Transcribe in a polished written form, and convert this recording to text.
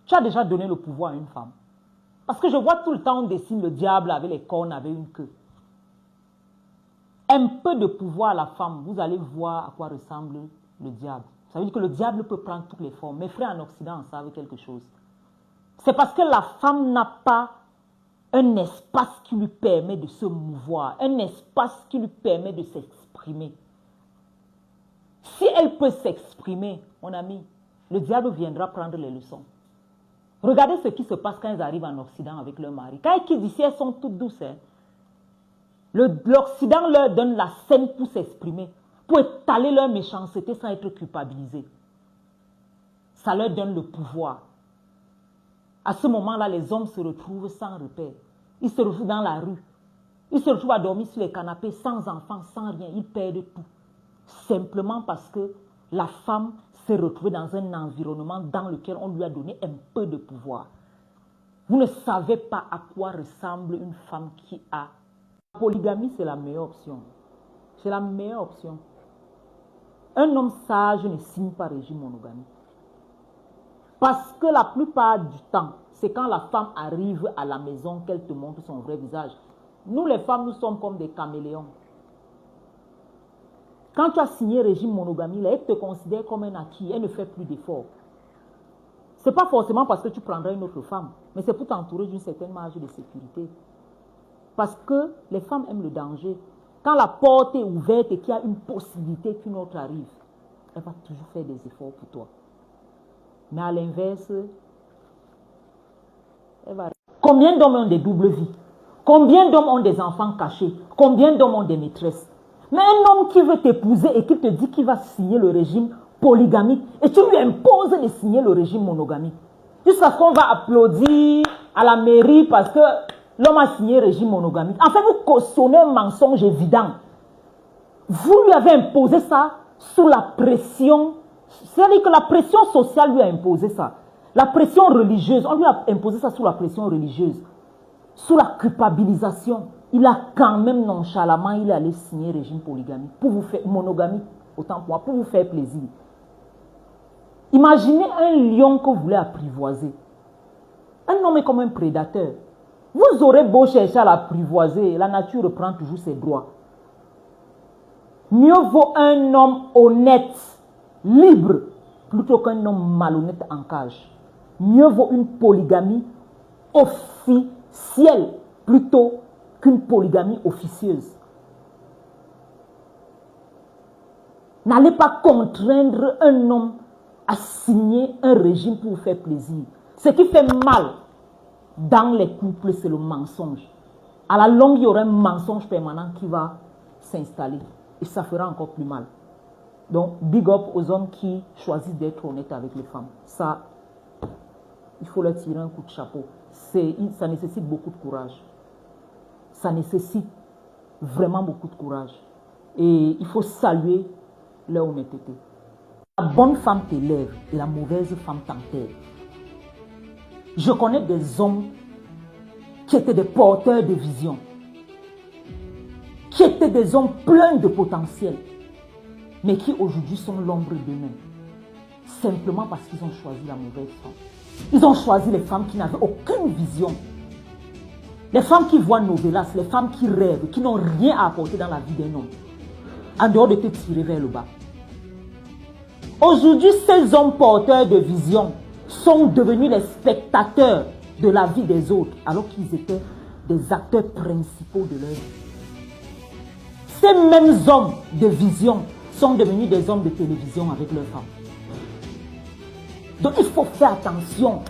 Tu as déjà donné le pouvoir à une femme. Parce que je vois tout le temps, on dessine le diable avec les cornes, avec une queue. Un peu de pouvoir à la femme, vous allez voir à quoi ressemble le diable. Ça veut dire que le diable peut prendre toutes les formes. Mes frères en Occident en savent quelque chose. C'est parce que la femme n'a pas un espace qui lui permet de se mouvoir, un espace qui lui permet de s'exprimer. Si elle peut s'exprimer, mon ami, le diable viendra prendre les leçons. Regardez ce qui se passe quand elles arrivent en Occident avec leur mari. Quand elles quittent ici, elles sont toutes douces. Hein? L'Occident leur donne la scène pour s'exprimer, pour étaler leur méchanceté sans être culpabilisés. Ça leur donne le pouvoir. À ce moment-là, les hommes se retrouvent sans repère. Ils se retrouvent dans la rue. Ils se retrouvent à dormir sur les canapés, sans enfants, sans rien. Ils perdent tout. Simplement parce que la femme s'est retrouvée dans un environnement dans lequel on lui a donné un peu de pouvoir. Vous ne savez pas à quoi ressemble une femme qui a... La polygamie, c'est la meilleure option. C'est la meilleure option. Un homme sage ne signe pas régime monogamique. Parce que la plupart du temps, c'est quand la femme arrive à la maison qu'elle te montre son vrai visage. Nous, les femmes, nous sommes comme des caméléons. Quand tu as signé régime monogamie, elle te considère comme un acquis, elle ne fait plus d'efforts. Ce n'est pas forcément parce que tu prendras une autre femme, mais c'est pour t'entourer d'une certaine marge de sécurité. Parce que les femmes aiment le danger. Quand la porte est ouverte et qu'il y a une possibilité qu'une autre arrive, elle va toujours faire des efforts pour toi. Mais à l'inverse, elle va... Combien d'hommes ont des doubles vies? Combien d'hommes ont des enfants cachés? Combien d'hommes ont des maîtresses? Mais un homme qui veut t'épouser et qui te dit qu'il va signer le régime polygamique et tu lui imposes de signer le régime monogamique. Jusqu'à ce qu'on va applaudir à la mairie parce que l'homme a signé le régime monogamique. En fait, vous cautionnez un mensonge évident. Vous lui avez imposé ça sous la pression. C'est-à-dire que la pression sociale lui a imposé ça. La pression religieuse, on lui a imposé ça sous la pression religieuse. Sous la culpabilisation. Il a quand même nonchalamment, il est allé signer régime polygamique. Pour vous faire, monogamie, autant pour moi, pour vous faire plaisir. Imaginez un lion que vous voulez apprivoiser. Un homme est comme un prédateur. Vous aurez beau chercher à l'apprivoiser, la nature reprend toujours ses droits. Mieux vaut un homme honnête, libre, plutôt qu'un homme malhonnête en cage. Mieux vaut une polygamie officielle, plutôt qu'une polygamie officieuse. N'allez pas contraindre un homme à signer un régime pour vous faire plaisir. Ce qui fait mal dans les couples, c'est le mensonge. À la longue, il y aura un mensonge permanent qui va s'installer. Et ça fera encore plus mal. Donc, big up aux hommes qui choisissent d'être honnêtes avec les femmes. Ça, il faut leur tirer un coup de chapeau. Ça nécessite beaucoup de courage. Ça nécessite vraiment beaucoup de courage. Et il faut saluer leur honnêteté. La bonne femme t'élève et la mauvaise femme t'enterre. Je connais des hommes qui étaient des porteurs de vision, qui étaient des hommes pleins de potentiel, mais qui aujourd'hui sont l'ombre d'eux-mêmes. Simplement parce qu'ils ont choisi la mauvaise femme. Ils ont choisi les femmes qui n'avaient aucune vision. Les femmes qui voient novelas, les femmes qui rêvent, qui n'ont rien à apporter dans la vie d'un homme, en dehors de te tirer vers le bas. Aujourd'hui, ces hommes porteurs de vision sont devenus les spectateurs de la vie des autres, alors qu'ils étaient des acteurs principaux de leur vie. Ces mêmes hommes de vision sont devenus des hommes de télévision avec leurs femmes. Donc il faut faire attention